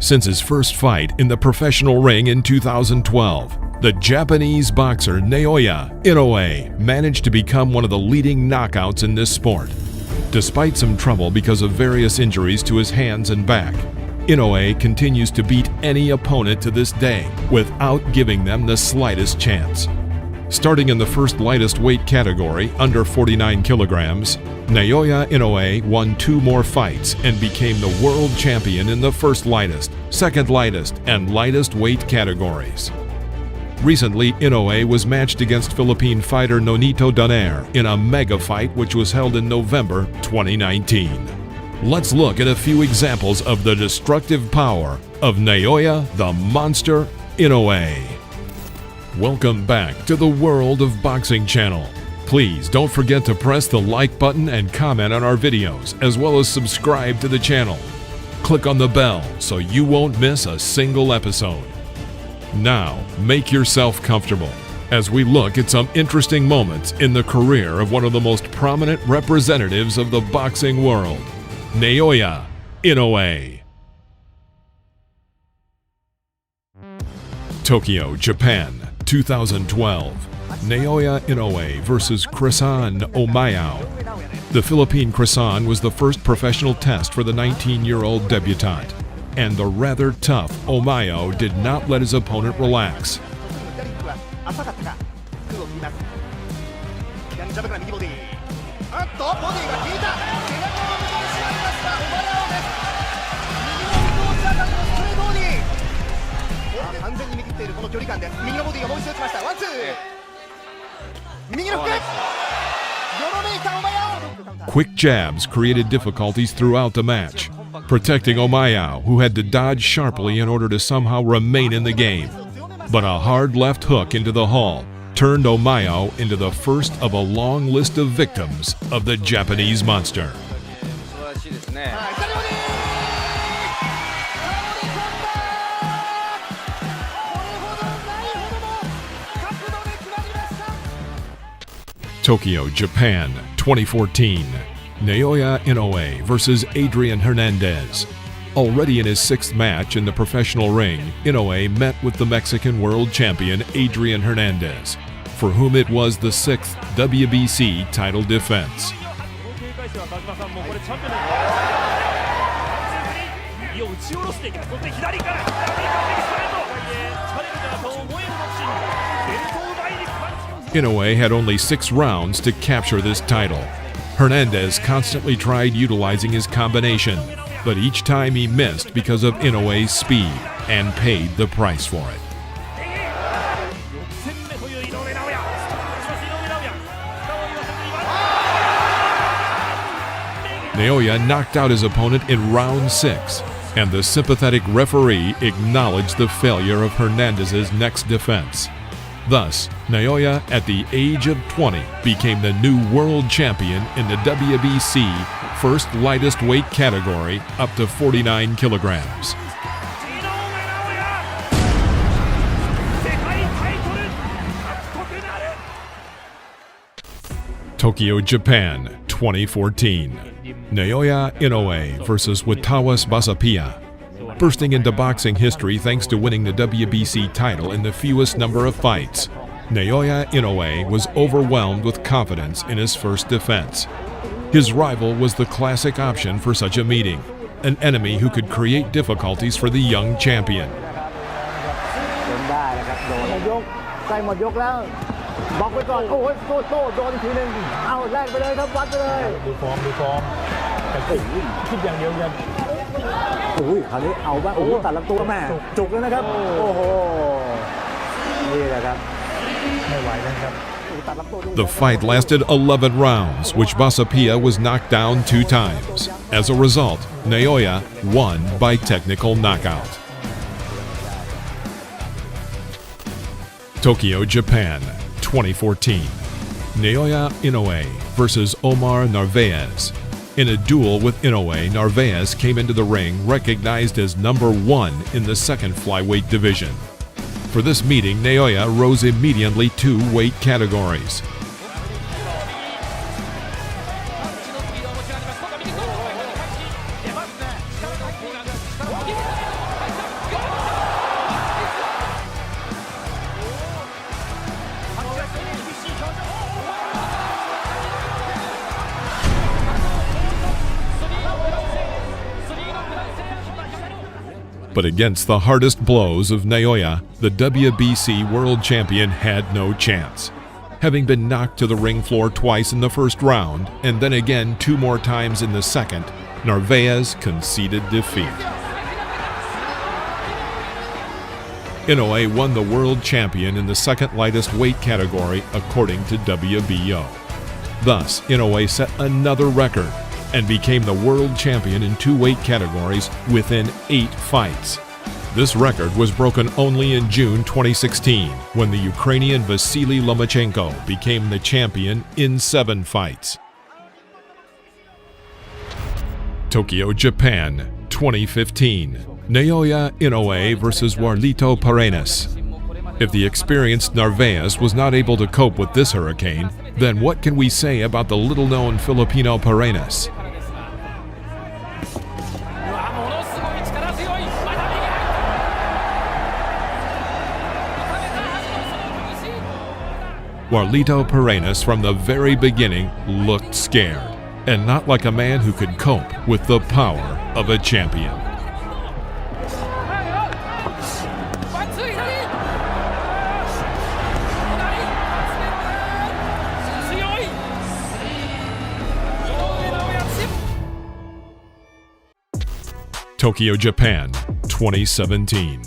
Since his first fight in the professional ring in 2012, the Japanese boxer Naoya Inoue managed to become one of the leading knockouts in this sport. Despite some trouble because of various injuries to his hands and back, Inoue continues to beat any opponent to this day without giving them the slightest chance. Starting in the first lightest weight category, under 49 kilograms, Naoya Inoue won 2 more fights and became the world champion in the first lightest, second lightest, and lightest weight categories. Recently, Inoue was matched against Philippine fighter Nonito Donaire in a mega fight which was held in November 2019. Let's look at a few examples of the destructive power of Naoya the Monster Inoue. Welcome back to the World of Boxing channel. Please don't forget to press the like button and comment on our videos, as well as subscribe to the channel. Click on the bell so you won't miss a single episode. Now, make yourself comfortable as we look at some interesting moments in the career of one of the most prominent representatives of the boxing world, Naoya Inoue. Tokyo, Japan, 2012. Naoya Inoue versus Chrisan Omayao. The Philippine Chrisan was the first professional test for the 19-year-old debutante, and the rather tough Omayao did not let his opponent relax. Quick jabs created difficulties throughout the match, protecting Omayao, who had to dodge sharply in order to somehow remain in the game. But a hard left hook into the hull turned Omayao into the first of a long list of victims of the Japanese monster. Tokyo, Japan, 2014. Naoya Inoue versus Adrian Hernandez. Already in his 6th match in the professional ring, Inoue met with the Mexican world champion Adrian Hernandez, for whom it was the 6th WBC title defense. Inoue had only 6 rounds to capture this title. Hernandez constantly tried utilizing his combination, but each time he missed because of Inoue's speed and paid the price for it. Naoya knocked out his opponent in round 6, and the sympathetic referee acknowledged the failure of Hernandez's next defense. Thus, Naoya, at the age of 20, became the new world champion in the WBC first lightest weight category up to 49 kilograms. Tokyo, Japan, 2014. Naoya Inoue versus Watawas Basapia. Bursting into boxing history thanks to winning the WBC title in the fewest number of fights, Naoya Inoue was overwhelmed with confidence in his first defense. His rival was the classic option for such a meeting, an enemy who could create difficulties for the young champion. The fight lasted 11 rounds, which Basapia was knocked down 2 times. As a result, Naoya won by technical knockout. Tokyo, Japan, 2014. Naoya Inoue versus Omar Narvaez. In a duel with Inoue, Narvaez came into the ring recognized as number 1 in the 2nd flyweight division. For this meeting, Naoya rose immediately 2 weight categories. But against the hardest blows of Naoya, the WBC world champion had no chance. Having been knocked to the ring floor twice in the first round, and then again 2 more times in the second, Narvaez conceded defeat. Inoue won the world champion in the second lightest weight category according to WBO. Thus, Inoue set another record and became the world champion in 2 weight categories within 8 fights. This record was broken only in June 2016 when the Ukrainian Vasily Lomachenko became the champion in 7 fights. Tokyo, Japan, 2015. Naoya Inoue versus Warlito Paredes. If the experienced Narvaez was not able to cope with this hurricane, then what can we say about the little-known Filipino Paredes? Warlito Paredes from the very beginning looked scared, and not like a man who could cope with the power of a champion. Tokyo, Japan, 2017.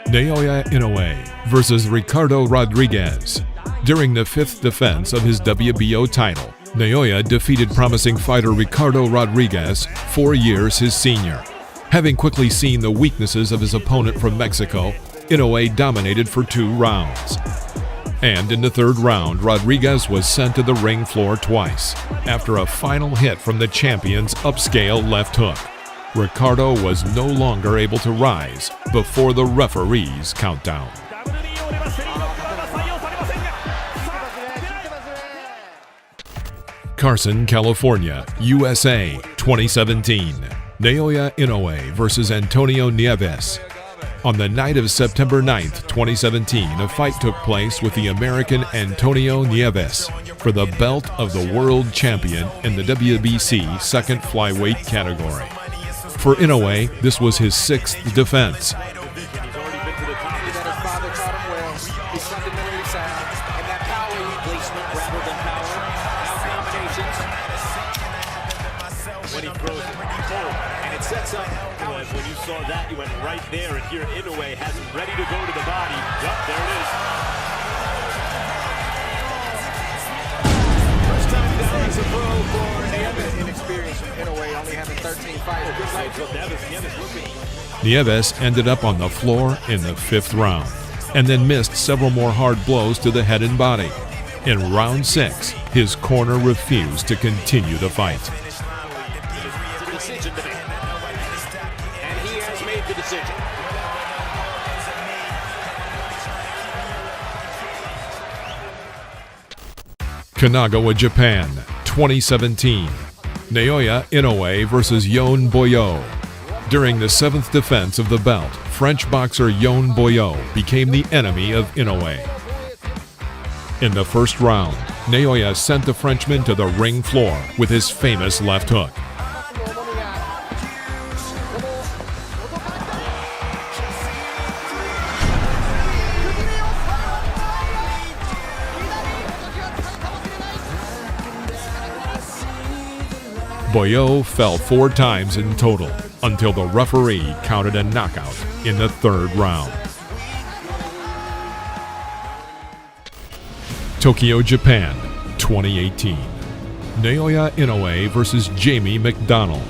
Naoya Inoue versus Ricardo Rodriguez. During the 5th defense of his WBO title, Naoya defeated promising fighter Ricardo Rodriguez, 4 years his senior. Having quickly seen the weaknesses of his opponent from Mexico, Inoue dominated for 2 rounds. And in the 3rd round, Rodriguez was sent to the ring floor twice, after a final hit from the champion's upscale left hook. Ricardo was no longer able to rise before the referee's countdown. Carson, California, USA, 2017. Naoya Inoue versus Antonio Nieves. On the night of September 9th, 2017, a fight took place with the American Antonio Nieves for the belt of the world champion in the WBC second flyweight category. For Inoue, this was his 6th defense. When he throws it, and it sets up. When you saw that, you went right there, and here Inoue has him ready to go to the body. Yep, there it is. First time down as a pro for Nieves. Inexperienced Inoue, only having 13 fights. Nieves ended up on the floor in the 5th round, and then missed several more hard blows to the head and body. In round 6, his corner refused to continue the fight. Decision to make. And he has made the decision. Kanagawa, Japan, 2017. Naoya Inoue versus Yon Boyo. During the 7th defense of the belt, French boxer Yon Boyo became the enemy of Inoue. In the 1st round, Naoya sent the Frenchman to the ring floor with his famous left hook. Boyo fell 4 times in total until the referee counted a knockout in the 3rd round. Tokyo, Japan, 2018. Naoya Inoue versus Jamie McDonnell.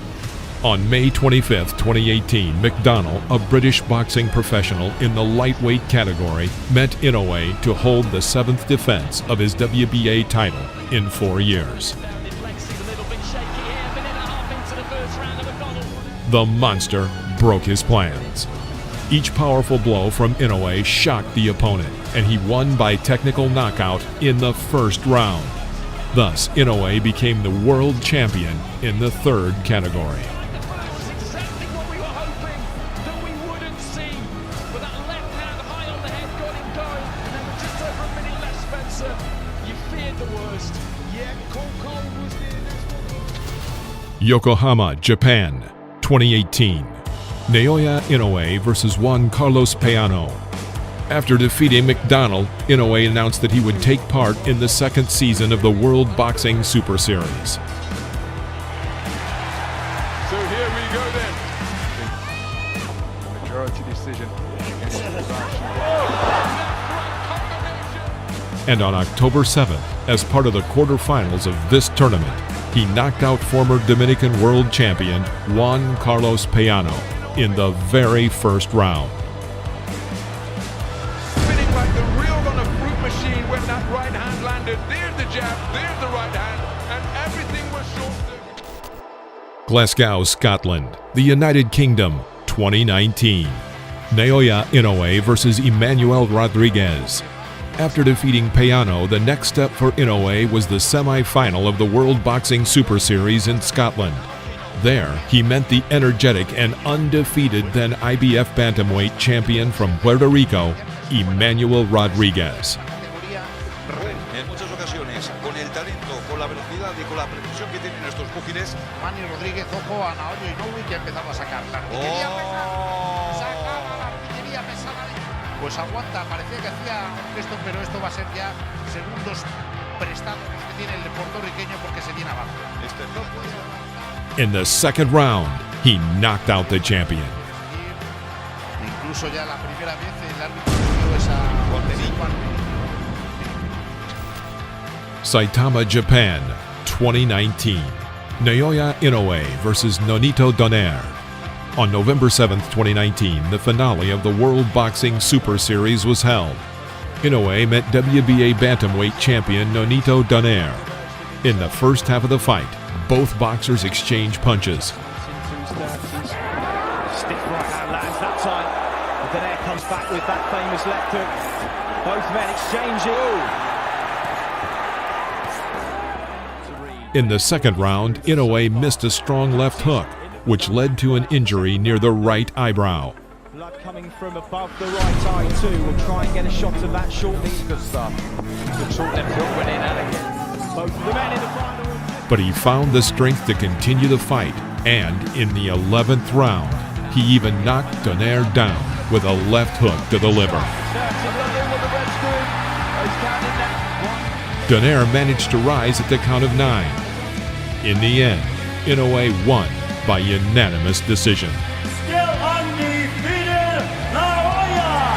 On May 25, 2018, McDonnell, a British boxing professional in the lightweight category, met Inoue to hold the 7th defense of his WBA title in 4 years. The monster broke his plans. Each powerful blow from Inoue shocked the opponent, and he won by technical knockout in the 1st round. Thus, Inoue became the world champion in the 3rd category. Yokohama, Japan, 2018. Naoya Inoue versus Juan Carlos Peano. After defeating McDonald, Inoue announced that he would take part in the second season of the World Boxing Super Series. So here we go then. Majority decision. And on October 7th, as part of the quarterfinals of this tournament, he knocked out former Dominican world champion Juan Carlos Peano in the very first round. Spinning like the reels on a fruit machine when that right hand landed. There's the jab, there's the right hand, and everything was short. Glasgow, Scotland, the United Kingdom, 2019. Naoya Inoue versus Emmanuel Rodriguez. After defeating Peano, the next step for Inoue was the semi-final of the World Boxing Super Series in Scotland. There, he met the energetic and undefeated then IBF bantamweight champion from Puerto Rico, Emmanuel Rodriguez. En muchas ocasiones, con el talento, con la velocidad y con la precisión que tienen estos púgiles. Manny Rodríguez, ojo a Naoya Inoue, que ha empezado a sacar la artillería pesada. Sacaba la artillería pesada. Pues aguanta, parecía que hacía esto, pero esto va a ser ya segundos prestados que tiene el puertorriqueño porque se tiene abajo. In the second round, he knocked out the champion. Incluso ya la primera vez el árbitro dio esa Saitama, Japan, 2019. Naoya Inoue versus Nonito Donaire. On November 7, 2019, the finale of the World Boxing Super Series was held. Inoue met WBA bantamweight champion Nonito Donaire. In the first half of the fight, both boxers exchanged punches. Stiff right hand lands that time. And Donaire comes back with that famous left hook. Both men exchanging. In the second round, Inoue missed a strong left hook, which led to an injury near the right eyebrow. Blood coming from above the right eye too. We'll try and get a shot of that shortly. Good stuff. Good short left hook went in and again. Both the men in the final. But he found the strength to continue the fight, and in the 11th round, he even knocked Donaire down with a left hook to the liver. Donaire managed to rise at the count of 9. In the end, Inoue won by unanimous decision. Still undefeated, Naoya!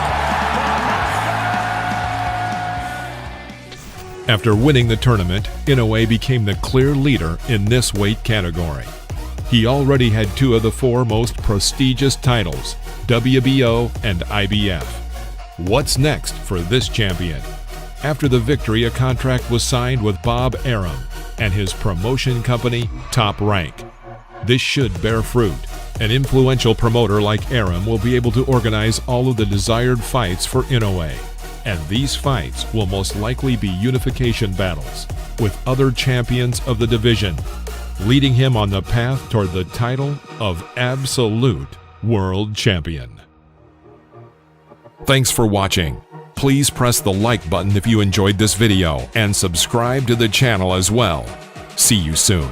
After winning the tournament, Inoue became the clear leader in this weight category. He already had 2 of the 4 most prestigious titles, WBO and IBF. What's next for this champion? After the victory, a contract was signed with Bob Arum and his promotion company, Top Rank. This should bear fruit. An influential promoter like Arum will be able to organize all of the desired fights for Inoue. And these fights will most likely be unification battles with other champions of the division, leading him on the path toward the title of absolute world champion. Thanks for watching. Please press the like button if you enjoyed this video and subscribe to the channel as well. See you soon.